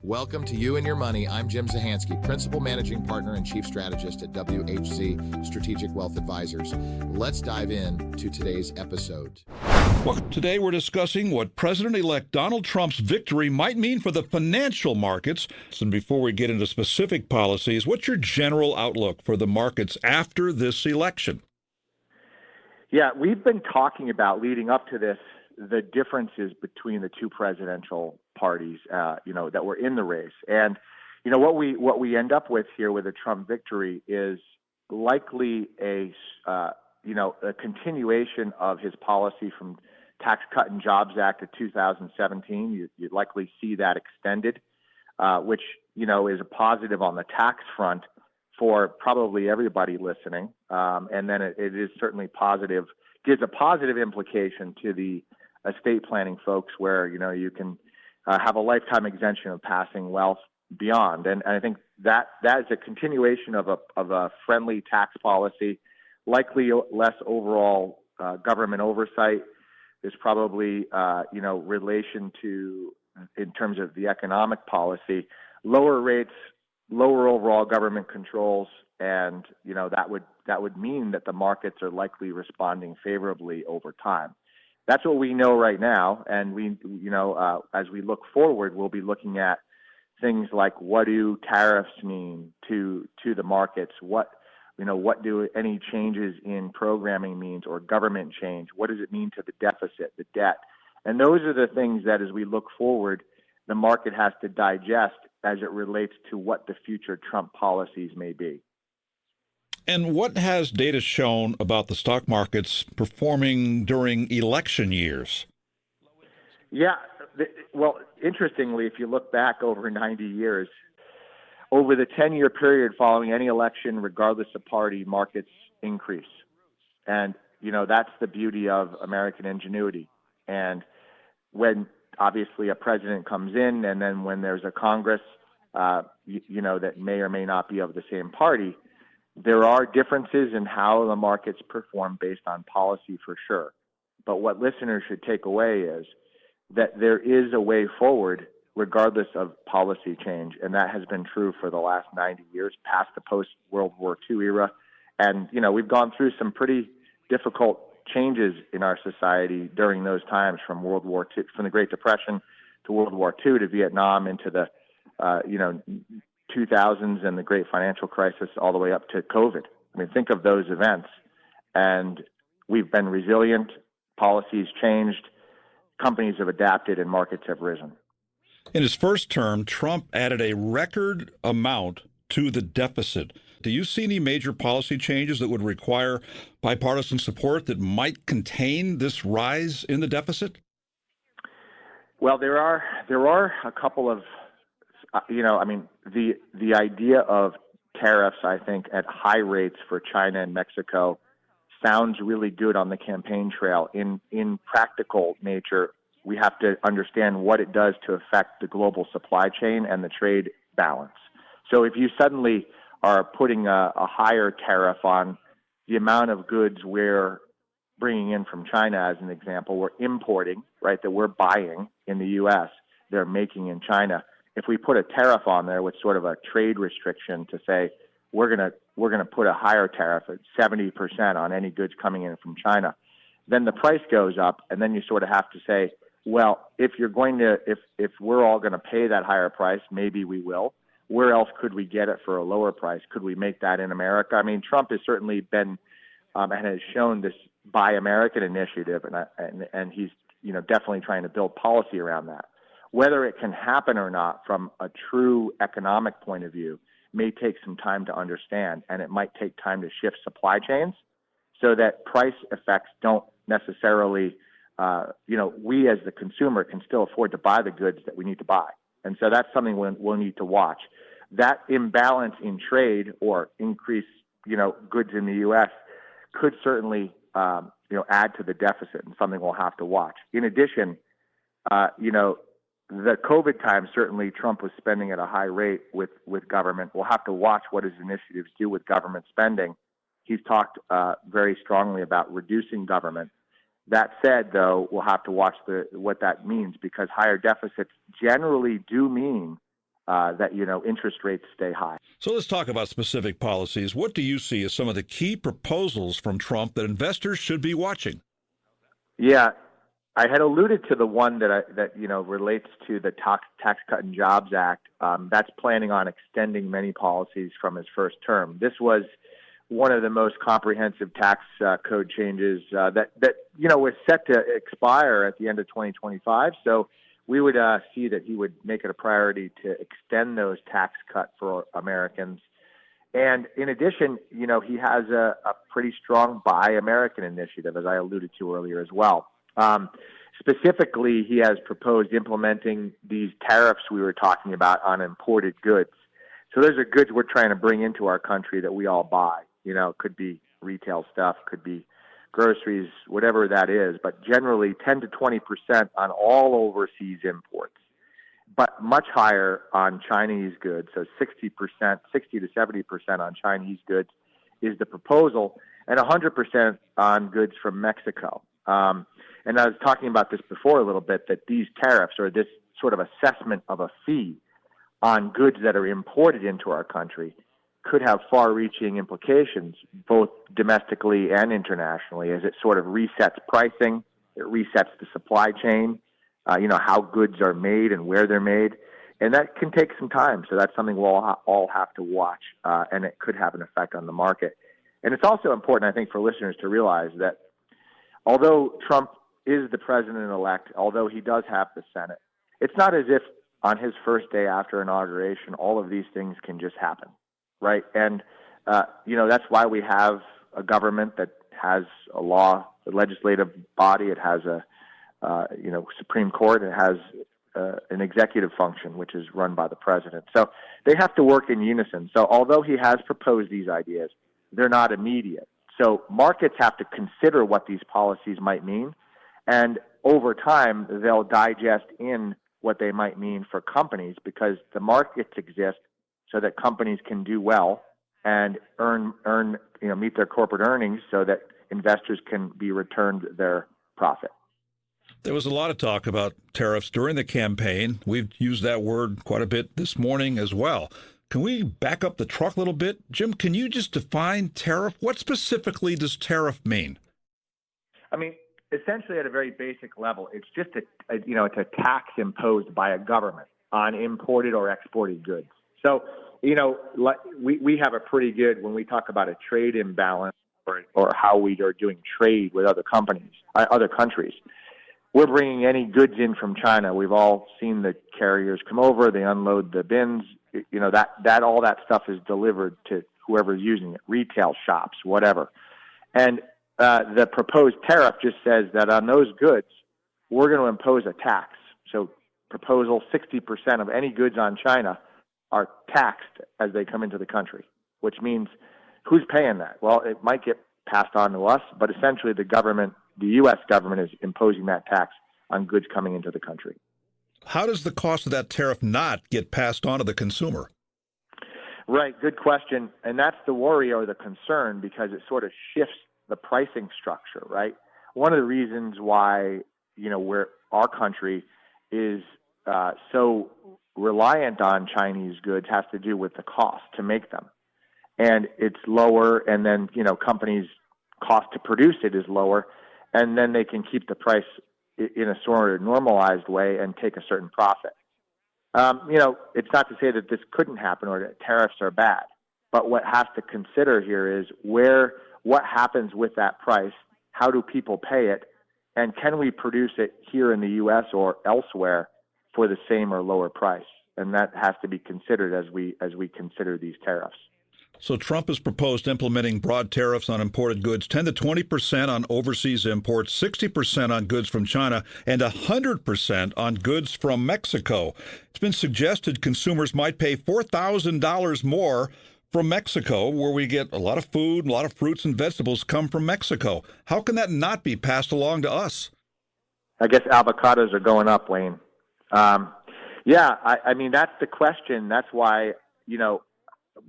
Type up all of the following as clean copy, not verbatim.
Welcome to You and Your Money. I'm Jim Zahansky, Principal Managing Partner and Chief Strategist at WHZ Strategic Wealth Advisors. Let's dive in to today's episode. Well, today we're discussing what President-elect Donald Trump's victory might mean for the financial markets. And before we get into specific policies, what's your general outlook for the markets after this election? Yeah, we've been talking about leading up to this, the differences between the two presidential parties, that were in the race. And, what we end up with here with a Trump victory is likely a continuation of his policy from Tax Cut and Jobs Act of 2017. You'd likely see that extended, which, is a positive on the tax front for probably everybody listening. And then it is certainly positive, gives a positive implication to the estate planning folks where, you can have a lifetime exemption of passing wealth beyond. And I think that is a continuation of a friendly tax policy, likely less overall government oversight. There's probably, relation to, in terms of the economic policy, lower rates, lower overall government controls, and, that would mean that the markets are likely responding favorably over time. That's what we know right now, and we, as we look forward, we'll be looking at things like what do tariffs mean to the markets? What do any changes in programming means, or government change? What does it mean to the deficit, the debt? And those are the things that, as we look forward, the market has to digest as it relates to what the future Trump policies may be. And what has data shown about the stock markets performing during election years? Yeah, well, interestingly, if you look back over 90 years, over the 10-year period following any election, regardless of party, markets increase. And, that's the beauty of American ingenuity. And when, obviously, a president comes in, and then when there's a Congress, that may or may not be of the same party, there are differences in how the markets perform based on policy for sure. But what listeners should take away is that there is a way forward regardless of policy change. And that has been true for the last 90 years, past the post-World War II era. And, we've gone through some pretty difficult changes in our society during those times, from World War II, from the Great Depression to World War II to Vietnam, into the, 2000s and the great financial crisis, all the way up to COVID. I mean, think of those events. And we've been resilient, policies changed, companies have adapted, and markets have risen. In his first term, Trump added a record amount to the deficit. Do you see any major policy changes that would require bipartisan support that might contain this rise in the deficit? Well, there are a couple of the idea of tariffs, I think, at high rates for China and Mexico sounds really good on the campaign trail. In practical nature, we have to understand what it does to affect the global supply chain and the trade balance. So if you suddenly are putting a higher tariff on the amount of goods we're bringing in from China, as an example, we're importing, right, that we're buying in the U.S., they're making in China. If we put a tariff on there with sort of a trade restriction to say we're gonna put a higher tariff at 70% on any goods coming in from China, then the price goes up, and then you sort of have to say, well, if we're all going to pay that higher price, maybe we will. Where else could we get it for a lower price? Could we make that in America? I mean, Trump has certainly been and has shown this Buy American initiative, and he's definitely trying to build policy around that. Whether it can happen or not from a true economic point of view may take some time to understand, and it might take time to shift supply chains so that price effects don't necessarily, we as the consumer can still afford to buy the goods that we need to buy. And so that's something we'll need to watch. That imbalance in trade or increase, goods in the U.S. could certainly, add to the deficit, and something we'll have to watch. In addition, the COVID time, certainly Trump was spending at a high rate with government. We'll have to watch what his initiatives do with government spending. He's talked very strongly about reducing government. That said, though, we'll have to watch what that means, because higher deficits generally do mean that interest rates stay high. So let's talk about specific policies. What do you see as some of the key proposals from Trump that investors should be watching? Yeah, I had alluded to the one that relates to the Tax Cut and Jobs Act. That's planning on extending many policies from his first term. This was one of the most comprehensive tax code changes that was set to expire at the end of 2025. So we would see that he would make it a priority to extend those tax cuts for Americans. And in addition, he has a pretty strong Buy American initiative, as I alluded to earlier as well. Specifically, he has proposed implementing these tariffs we were talking about on imported goods. So those are goods we're trying to bring into our country that we all buy. It could be retail stuff, could be groceries, whatever that is, but generally 10 to 20% on all overseas imports, but much higher on Chinese goods. So 60%, 60 to 70% on Chinese goods is the proposal, and 100% on goods from Mexico. And I was talking about this before a little bit, that these tariffs, or this sort of assessment of a fee on goods that are imported into our country, could have far-reaching implications, both domestically and internationally, as it sort of resets pricing, it resets the supply chain, how goods are made and where they're made. And that can take some time, so that's something we'll all have to watch, and it could have an effect on the market. And it's also important, I think, for listeners to realize that although Trump is the president-elect, although he does have the Senate, it's not as if on his first day after inauguration, all of these things can just happen, right? And, that's why we have a government that has a law, a legislative body, it has a, Supreme Court, it has an executive function, which is run by the president. So they have to work in unison. So although he has proposed these ideas, they're not immediate. So markets have to consider what these policies might mean, and over time, they'll digest in what they might mean for companies, because the markets exist so that companies can do well and meet their corporate earnings so that investors can be returned their profit. There was a lot of talk about tariffs during the campaign. We've used that word quite a bit this morning as well. Can we back up the truck a little bit? Jim, can you just define tariff? What specifically does tariff mean? I mean, essentially at a very basic level, it's just it's a tax imposed by a government on imported or exported goods. So, we have a pretty good, when we talk about a trade imbalance or how we are doing trade with other countries, we're bringing any goods in from China. We've all seen the carriers come over, they unload the bins, that all that stuff is delivered to whoever's using it, retail shops, whatever. And the proposed tariff just says that on those goods, we're going to impose a tax. So proposal, 60% of any goods on China are taxed as they come into the country, which means who's paying that? Well, it might get passed on to us, but essentially the U.S. government is imposing that tax on goods coming into the country. How does the cost of that tariff not get passed on to the consumer? Right, good question. And that's the worry or the concern, because it sort of shifts the pricing structure, right? One of the reasons why, where our country is so reliant on Chinese goods has to do with the cost to make them. And it's lower, and then, companies' cost to produce it is lower, and then they can keep the price in a sort of normalized way and take a certain profit. It's not to say that this couldn't happen or that tariffs are bad, but what has to consider here is what happens with that price, how do people pay it, and can we produce it here in the U.S. or elsewhere for the same or lower price? And that has to be considered as we consider these tariffs. So Trump has proposed implementing broad tariffs on imported goods, 10 to 20% on overseas imports, 60% on goods from China, and 100% on goods from Mexico. It's been suggested consumers might pay $4,000 more from Mexico, where we get a lot of food, a lot of fruits and vegetables come from Mexico. How can that not be passed along to us? I guess avocados are going up, Wayne. I mean, that's the question. That's why,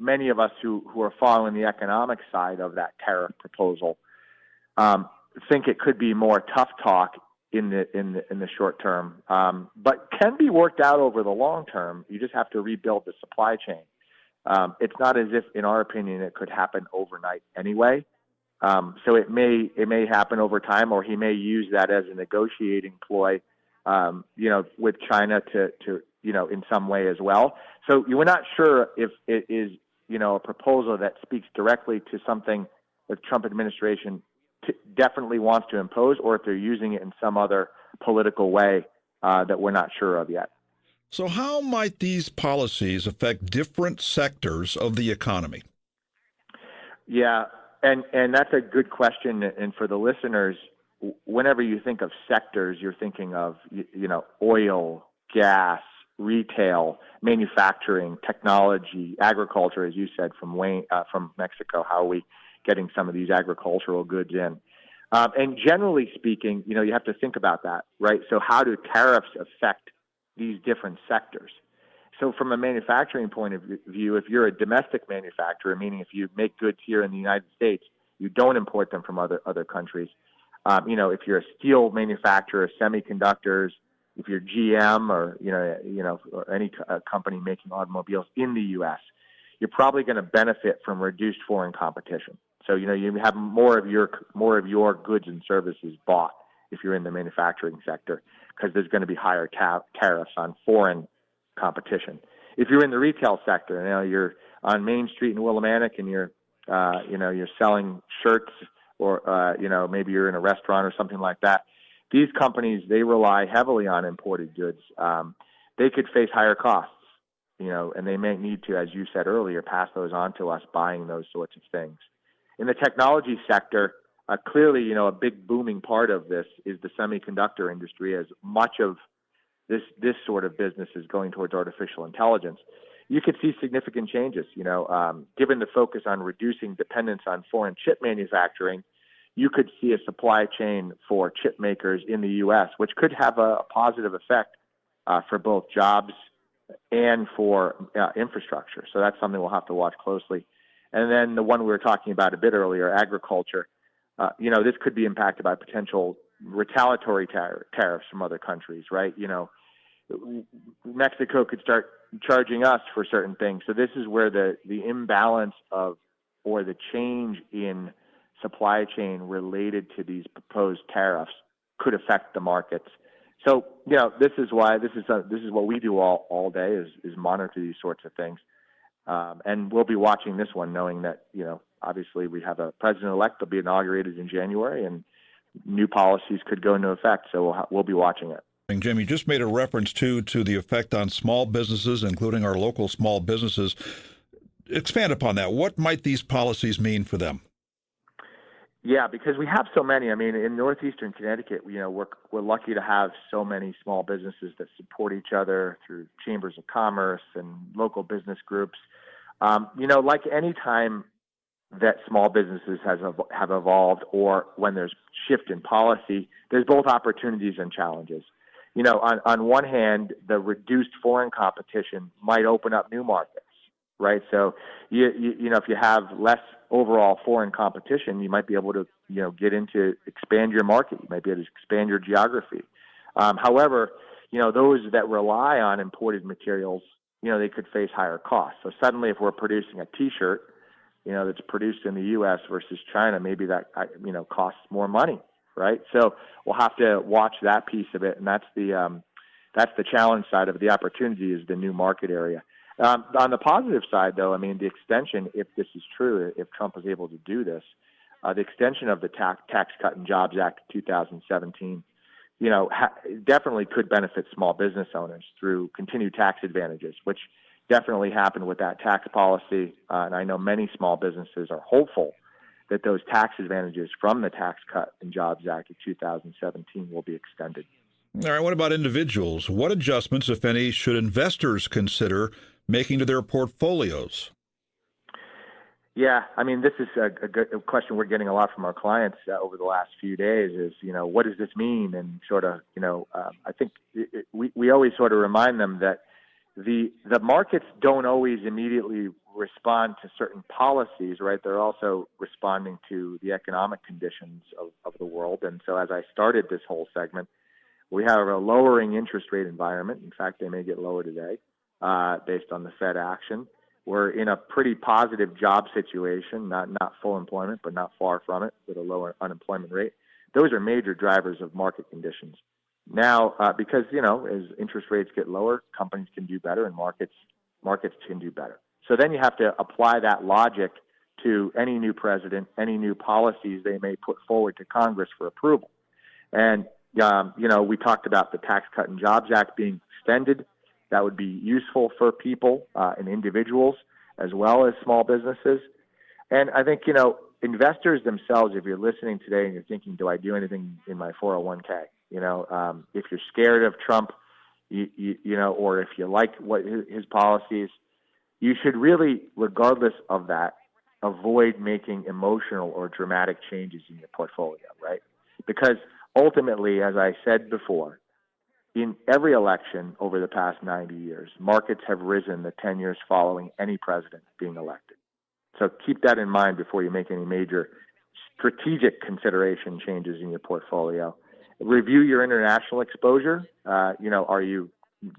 many of us who are following the economic side of that tariff proposal think it could be more tough talk in the short term, but can be worked out over the long term. You just have to rebuild the supply chain. It's not as if, in our opinion, it could happen overnight anyway. So it may happen over time, or he may use that as a negotiating ploy, with China to in some way as well. So we're not sure if it is, a proposal that speaks directly to something the Trump administration definitely wants to impose, or if they're using it in some other political way that we're not sure of yet. So how might these policies affect different sectors of the economy? Yeah, and that's a good question. And for the listeners, whenever you think of sectors, you're thinking of, oil, gas, retail, manufacturing, technology, agriculture, as you said, from Mexico. How are we getting some of these agricultural goods in? And generally speaking, you have to think about that, right? So how do tariffs affect these different sectors? So from a manufacturing point of view, if you're a domestic manufacturer, meaning if you make goods here in the United States, you don't import them from other countries. If you're a steel manufacturer, semiconductors, if you're GM or or any company making automobiles in the U.S., you're probably going to benefit from reduced foreign competition. So you have more of your goods and services bought if you're in the manufacturing sector, because there's going to be higher tariffs on foreign competition. If you're in the retail sector, you're on Main Street in Willimantic and you're selling shirts, or maybe you're in a restaurant or something like that. These companies, they rely heavily on imported goods. They could face higher costs, and they may need to, as you said earlier, pass those on to us buying those sorts of things. In the technology sector, clearly, a big booming part of this is the semiconductor industry, as much of this sort of business is going towards artificial intelligence. You could see significant changes, given the focus on reducing dependence on foreign chip manufacturing. You could see a supply chain for chip makers in the U.S., which could have a positive effect for both jobs and for infrastructure. So that's something we'll have to watch closely. And then the one we were talking about a bit earlier, agriculture, this could be impacted by potential retaliatory tariffs from other countries, right? Mexico could start charging us for certain things. So this is where the imbalance or the change in supply chain related to these proposed tariffs could affect the markets. So, this is what we do all day is monitor these sorts of things. And we'll be watching this one, knowing that, obviously we have a president-elect that'll be inaugurated in January, and new policies could go into effect. So we'll be watching it. Jim, you just made a reference to the effect on small businesses, including our local small businesses. Expand upon that. What might these policies mean for them? Yeah, because we have so many. I mean, in northeastern Connecticut, we're lucky to have so many small businesses that support each other through chambers of commerce and local business groups. Like any time that small businesses have evolved, or when there's shift in policy, there's both opportunities and challenges. On one hand, the reduced foreign competition might open up new markets, right? So, if you have less overall foreign competition, you might be able to, expand your market. You might be able to expand your geography. However, those that rely on imported materials, they could face higher costs. So suddenly, if we're producing a T-shirt, that's produced in the U.S. versus China, maybe that, costs more money, right? So we'll have to watch that piece of it, and that's the challenge side of it. The opportunity is the new market area. On the positive side, though, the extension, if this is true, if Trump is able to do this, the extension of the Tax Cut and Jobs Act of 2017, definitely could benefit small business owners through continued tax advantages, which definitely happened with that tax policy. And I know many small businesses are hopeful that those tax advantages from the Tax Cut and Jobs Act of 2017 will be extended. All right, what about individuals? What adjustments, if any, should investors consider making to their portfolios? Yeah, this is a good question we're getting a lot from our clients over the last few days is, what does this mean? And sort of, I think we always sort of remind them that the markets don't always immediately respond to certain policies, right? They're also responding to the economic conditions of the world. And so as I started this whole segment, We have a lowering interest rate environment. In fact, they may get lower today based on the Fed action. We're in a pretty positive job situation, not full employment, but not far from it, with a lower unemployment rate. Those are major drivers of market conditions. Now, because, as interest rates get lower, companies can do better and markets can do better. So then you have to apply that logic to any new president, any new policies they may put forward to Congress for approval. And, we talked about the Tax Cut and Jobs Act being extended. That would be useful for people and individuals as well as small businesses. And I think, investors themselves, if you're listening today and you're thinking, do I do anything in my 401k? If you're scared of Trump, or if you like what his policies, you should really, regardless of that, avoid making emotional or dramatic changes in your portfolio, right? Because ultimately, as I said before, in every election over the past 90 years, markets have risen the 10 years following any president being elected. So keep that in mind before you make any major strategic consideration changes in your portfolio. Review your international exposure. Are you,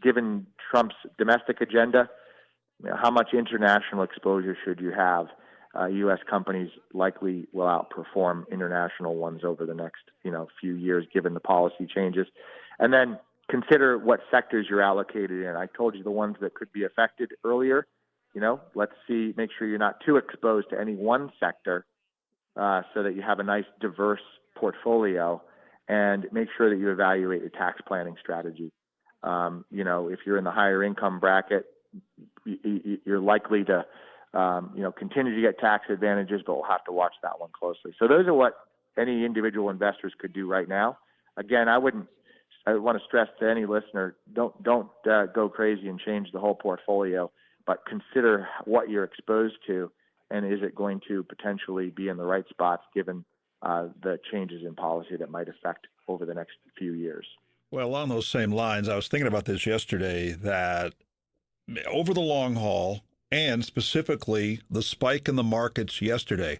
given Trump's domestic agenda, how much international exposure should you have? U.S. companies likely will outperform international ones over the next, few years, given the policy changes. And then consider what sectors you're allocated in. I told you the ones that could be affected earlier. Make sure you're not too exposed to any one sector so that you have a nice diverse portfolio, and make sure that you evaluate your tax planning strategy. If you're in the higher income bracket, you're likely to, continue to get tax advantages, but we'll have to watch that one closely. So those are what any individual investors could do right now. Again, I want to stress to any listener, don't go crazy and change the whole portfolio, but consider what you're exposed to, and is it going to potentially be in the right spots given the changes in policy that might affect over the next few years. Well, along those same lines, I was thinking about this yesterday, that over the long haul, and specifically the spike in the markets yesterday,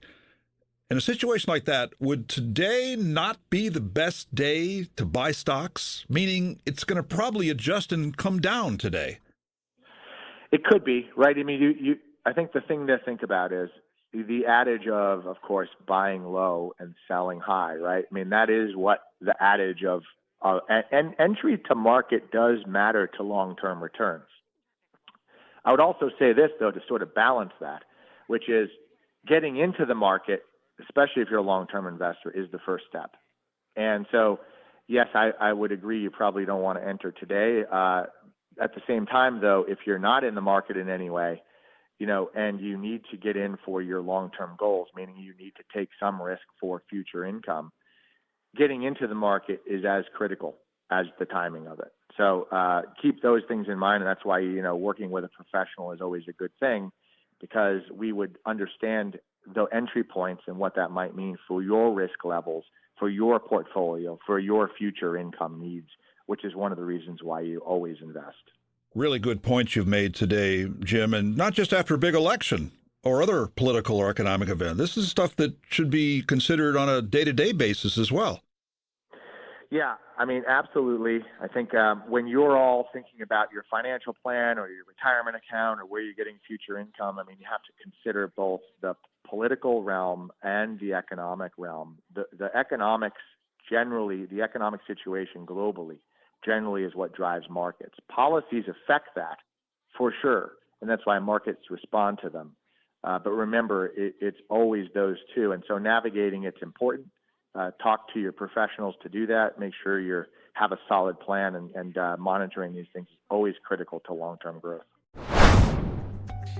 in a situation like that, would today not be the best day to buy stocks? Meaning it's going to probably adjust and come down today. It could be, right? I mean, I think the thing to think about is the adage of course, buying low and selling high, right? I mean, that is what the adage of and entry to market does matter to long-term returns. I would also say this, though, to sort of balance that, which is getting into the market, especially if you're a long-term investor, is the first step. And so, yes, I would agree you probably don't want to enter today. At the same time, though, if you're not in the market in any way, and you need to get in for your long-term goals, meaning you need to take some risk for future income, getting into the market is as critical as the timing of it. So keep those things in mind, and that's why, working with a professional is always a good thing, because we would understand the entry points and what that might mean for your risk levels, for your portfolio, for your future income needs, which is one of the reasons why you always invest. Really good points you've made today, Jim, and not just after a big election or other political or economic event. This is stuff that should be considered on a day-to-day basis as well. Yeah, I mean, absolutely. I think when you're all thinking about your financial plan or your retirement account or where you're getting future income, I mean, you have to consider both the political realm and the economic realm. The economics generally, the economic situation globally generally is what drives markets. Policies affect that for sure, and that's why markets respond to them. But remember, it's always those two, and so navigating it's important. Talk to your professionals to do that. Make sure you have a solid plan, and monitoring these things is always critical to long-term growth.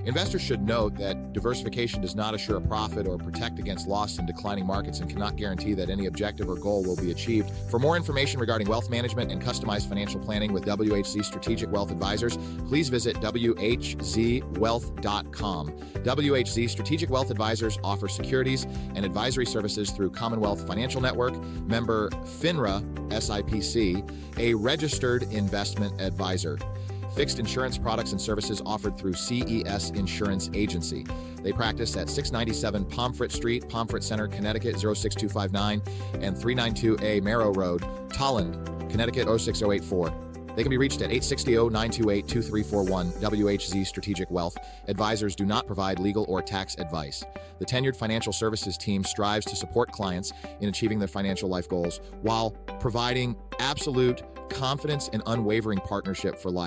Investors should note that diversification does not assure a profit or protect against loss in declining markets and cannot guarantee that any objective or goal will be achieved. For more information regarding wealth management and customized financial planning with WHZ Strategic Wealth Advisors, please visit WHZwealth.com. WHZ Strategic Wealth Advisors offer securities and advisory services through Commonwealth Financial Network, member FINRA SIPC, a registered investment advisor. Fixed insurance products and services offered through CES Insurance Agency. They practice at 697 Pomfret Street, Pomfret Center, Connecticut 06259, and 392A Marrow Road, Tolland, Connecticut 06084. They can be reached at 860-928-2341. WHZ Strategic Wealth. Advisors do not provide legal or tax advice. The tenured financial services team strives to support clients in achieving their financial life goals while providing absolute confidence and unwavering partnership for life.